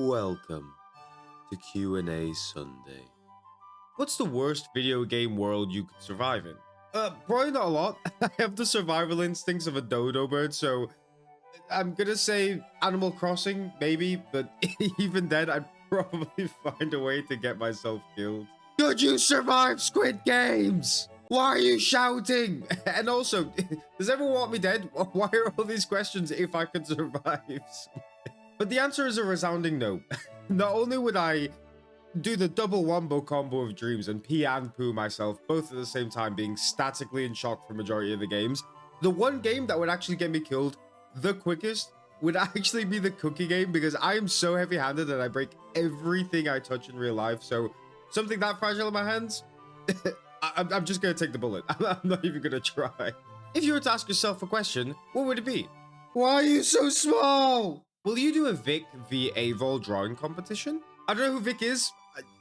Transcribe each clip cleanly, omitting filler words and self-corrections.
Welcome to Q&A Sunday. What's the worst video game world you could survive in? Probably not a lot. I have the survival instincts of a dodo bird, so I'm gonna say Animal Crossing, maybe, but even then, I'd probably find a way to get myself killed. Could you survive Squid Games? Why are you shouting? And also, does everyone want me dead? Why are all these questions if I could survive? But the answer is a resounding no. Not only would I do the double wombo combo of dreams and pee and poo myself both at the same time, being statically in shock for majority of the games, the one game that would actually get me killed the quickest would actually be the cookie game, because I am so heavy-handed that I break everything I touch in real life. So something that fragile in my hands, I'm just gonna take the bullet. I'm not even gonna try. If you were to ask yourself a question, what would it be? Why are you so small? Will you do a Vic v Avol drawing competition? I don't know who Vic is.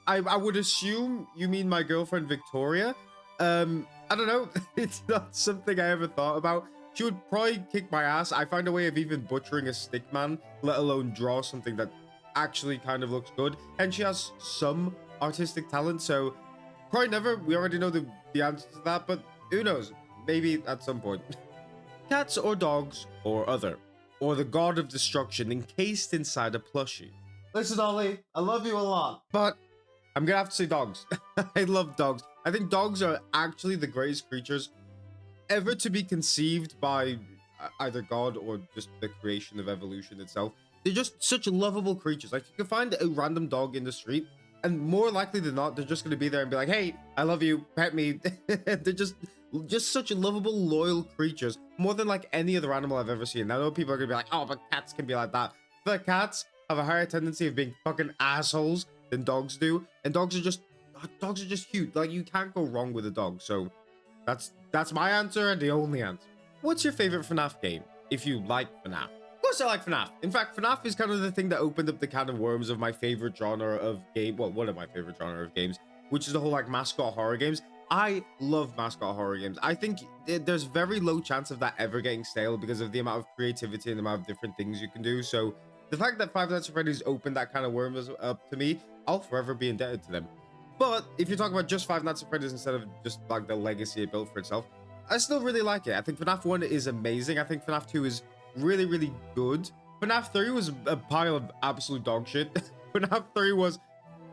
I would assume you mean my girlfriend Victoria. I don't know. It's not something I ever thought about. She would probably kick my ass. I find a way of even butchering a stick man, let alone draw something that actually kind of looks good. And she has some artistic talent, so probably never. We already know the answer to that, but who knows? Maybe at some point. Cats or dogs or other, or the god of destruction encased inside a plushie. Listen, Ollie, I love you a lot, but I'm gonna have to say dogs. I love dogs. I think dogs are actually the greatest creatures ever to be conceived by either God or just the creation of evolution itself. They're just such lovable creatures. Like, you can find a random dog in the street, and more likely than not, they're just going to be there and be like, hey, I love you, pet me. They're just such lovable, loyal creatures, more than like any other animal I've ever seen. I know people are going to be like, oh, but cats can be like that. But cats have a higher tendency of being fucking assholes than dogs do, and dogs are just cute. Like, you can't go wrong with a dog. So that's my answer, and the only answer. What's your favorite FNAF game, if you like FNAF? Of course I like FNAF. In fact, FNAF is kind of the thing that opened up the can of worms of my favorite genre of game. Well, one of my favorite genre of games, which is the whole like mascot horror games. I love mascot horror games. I think there's very low chance of that ever getting stale because of the amount of creativity and the amount of different things you can do. So the fact that Five Nights at Freddy's opened that kind of worms up to me, I'll forever be indebted to them. But if you're talking about just Five Nights at Freddy's instead of just like the legacy it built for itself, I still really like it. I think FNAF 1 is amazing. I think FNAF 2 is really, really good. FNAF 3 was a pile of absolute dog shit. FNAF 3 was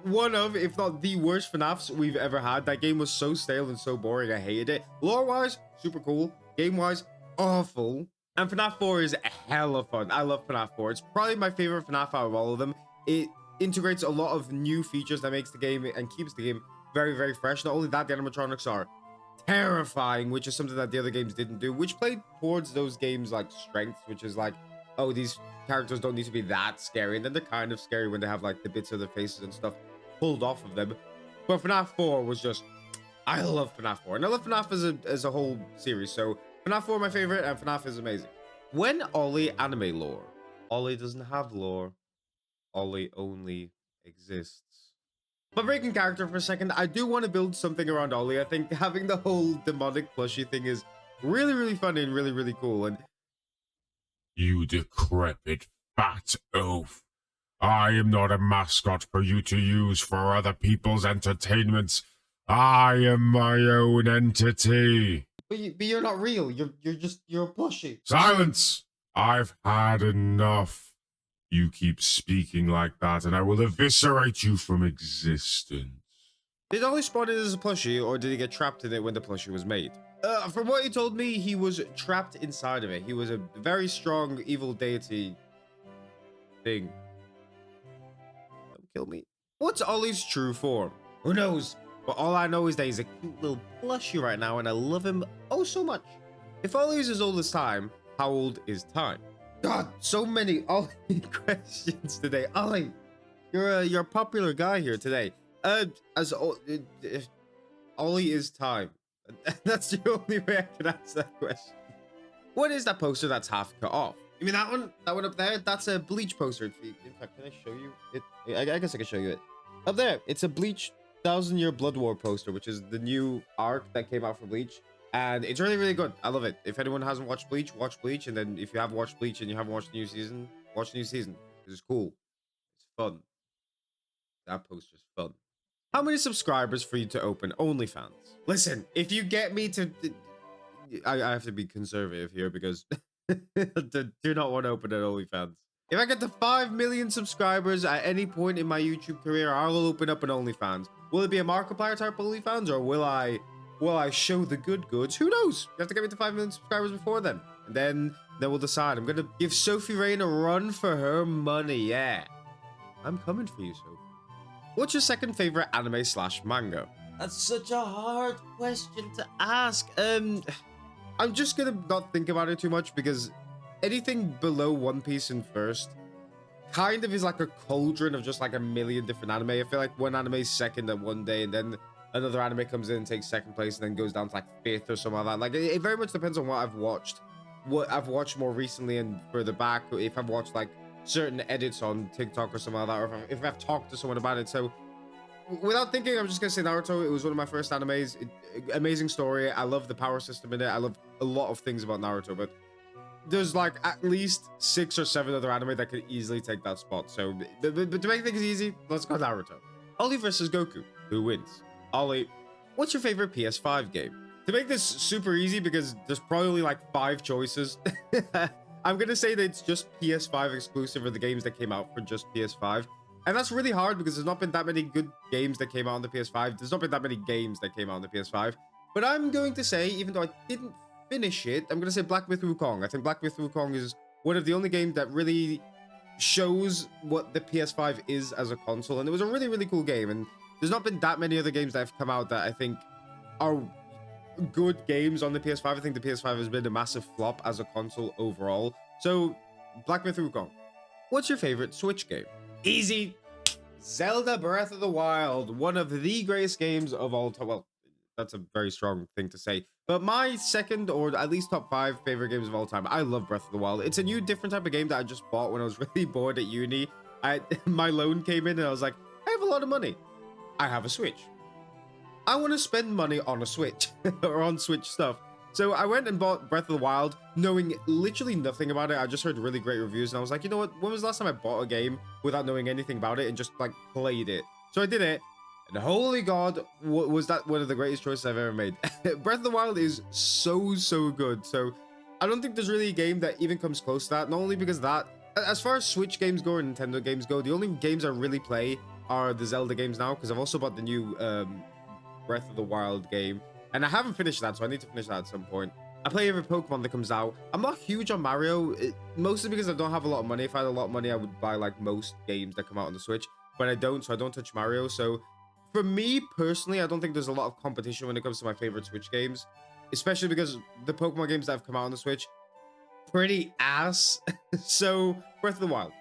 one of, if not the worst FNAFs we've ever had. That game was so stale and so boring, I hated it. Lore-wise, super cool. Game-wise, awful. And FNAF 4 is hella fun. I love FNAF 4. It's probably my favorite FNAF out of all of them. It integrates a lot of new features that makes the game and keeps the game very, very fresh. Not only that, the animatronics are terrifying, which is something that the other games didn't do, which played towards those games like strengths, which is like, oh, these characters don't need to be that scary, and then they're kind of scary when they have like the bits of their faces and stuff pulled off of them. But FNAF 4 was just, I love FNAF 4, and I love FNAF as a whole series. So FNAF 4 my favorite, and FNAF is amazing. When Ollie anime lore? Ollie doesn't have lore. Ollie only exists. But breaking character for a second, I do want to build something around Ollie. I think having the whole demonic plushie thing is really, really funny and really, really cool. And you decrepit fat oaf. I am not a mascot for you to use for other people's entertainments. I am my own entity. But you're not real. You're a plushie. Silence! I've had enough. You keep speaking like that, and I will eviscerate you from existence. Did Ollie spawn in as a plushie, or did he get trapped in it when the plushie was made? From what he told me, he was trapped inside of it. He was a very strong evil deity thing. Don't kill me. What's Ollie's true form? Who knows? But all I know is that he's a cute little plushie right now, and I love him oh so much. If Ollie is as old as time, how old is time? God, so many Ollie questions today. Ollie, you're a popular guy here today. Ollie is time. That's the only way I can answer that question. What is that poster that's half cut off? You mean that one? That one up there? That's a Bleach poster. In fact, can I show you it? I guess I can show you it. Up there, it's a Bleach 1000-Year Blood War poster, which is the new arc that came out for Bleach. And it's really, really good. I love it. If anyone hasn't watched Bleach, watch Bleach. And then if you have watched Bleach and you haven't watched the new season, watch the new season. It's cool. It's fun. That poster's fun. How many subscribers for you to open OnlyFans? Listen, if you get me to... I have to be conservative here because do not want to open an OnlyFans. If I get to 5 million subscribers at any point in my YouTube career, I'll open up an OnlyFans. Will it be a Markiplier type OnlyFans, or will I show the good goods? Who knows? You have to get me to 5 million subscribers before then. And then we'll decide. I'm going to give Sophie Rain a run for her money. Yeah. I'm coming for you, Sophie. What's your second favorite anime / manga? That's such a hard question to ask. I'm just gonna not think about it too much because anything below One Piece and first kind of is like a cauldron of just like a million different anime. I feel like one anime is second at one day, and then another anime comes in and takes second place, and then goes down to like fifth or something like that. Like it very much depends on what I've watched more recently and further back. If I've watched like certain edits on TikTok or something like that, or if I've talked to someone about it. So without thinking, I'm just gonna say Naruto. It was one of my first animes. Amazing story. I love the power system in it. I love a lot of things about Naruto, but there's like at least 6 or 7 other anime that could easily take that spot. So but to make things easy, let's go Naruto. Ollie versus Goku. Who wins? Ollie, what's your favorite PS5 game? To make this super easy, because there's probably like 5 choices, I'm gonna say that it's just PS5 exclusive, or the games that came out for just PS5. And that's really hard because there's not been that many good games that came out on the PS5. There's not been that many games that came out on the PS5. But I'm going to say, even though I didn't finish it, I'm going to say Black Myth Wukong. I think Black Myth Wukong is one of the only games that really shows what the PS5 is as a console. And it was a really, really cool game. And there's not been that many other games that have come out that I think are good games on the PS5. I think the PS5 has been a massive flop as a console overall. So, Black Myth Wukong. What's your favorite Switch game? Easy. Zelda Breath of the Wild, one of the greatest games of all time. Well, that's a very strong thing to say, but my second, or at least top 5 favorite games of all time. I love Breath of the Wild. It's a new, different type of game that I just bought when I was really bored at uni. My loan came in and I was like, I have a lot of money. I have a Switch. I want to spend money on a Switch or on Switch stuff. So I went and bought Breath of the Wild, knowing literally nothing about it. I just heard really great reviews, and I was like, you know what? When was the last time I bought a game without knowing anything about it and just like played it? So I did it, and holy God, was that one of the greatest choices I've ever made. Breath of the Wild is so good. So I don't think there's really a game that even comes close to that. Not only because that, as far as Switch games go or Nintendo games go, the only games I really play are the Zelda games now, because I've also bought the new Breath of the Wild game. And I haven't finished that, so I need to finish that at some point. I play every Pokemon that comes out. I'm not huge on Mario, mostly because I don't have a lot of money. If I had a lot of money, I would buy like most games that come out on the Switch. But I don't, so I don't touch Mario. So for me personally, I don't think there's a lot of competition when it comes to my favorite Switch games. Especially because the Pokemon games that have come out on the Switch, pretty ass. So Breath of the Wild.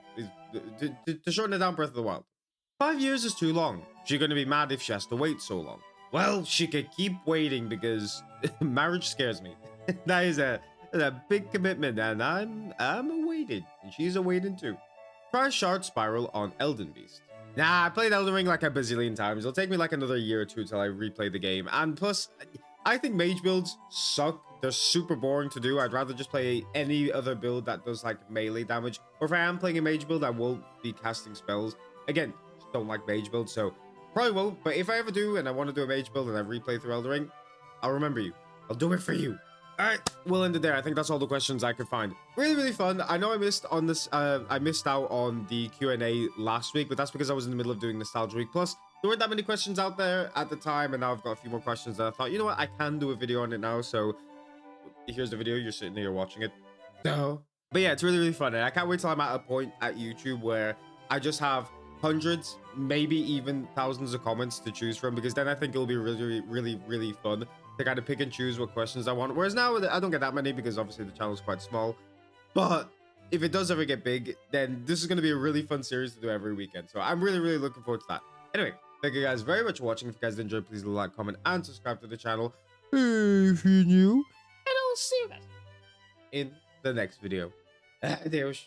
To shorten it down, Breath of the Wild. 5 years is too long. She's going to be mad if she has to wait so long. Well, she could keep waiting because marriage scares me. That is a big commitment, and I'm awaiting, and she's awaiting too. Try Shard Spiral on Elden Beast. Nah, I played Elden Ring like a bazillion times. It'll take me like another year or two until I replay the game. And plus, I think mage builds suck. They're super boring to do. I'd rather just play any other build that does like melee damage. Or if I am playing a mage build, I won't be casting spells. Again, just don't like mage builds, so probably won't, but if I ever do and I want to do a mage build and I replay through Elden Ring, I'll remember you. I'll do it for you. All right, we'll end it there. I think that's all the questions I could find. Really fun. I know I missed on this. I missed out on the Q&A last week, but that's because I was in the middle of doing Nostalgia Week. Plus, there weren't that many questions out there at the time, and now I've got a few more questions that I thought, you know what, I can do a video on it now. So here's the video. You're sitting there watching it. So, but yeah, it's really fun, and I can't wait till I'm at a point at YouTube where I just have hundreds, maybe even thousands of comments to choose from, because then I think it'll be really fun to kind of pick and choose what questions I want. Whereas now I don't get that many because obviously the channel is quite small. But if it does ever get big, then this is going to be a really fun series to do every weekend. So I'm really looking forward to that. Anyway, thank you guys very much for watching. If you guys enjoyed, please like, comment, and subscribe to the channel if you're new. And I'll see you guys in the next video. Adeus.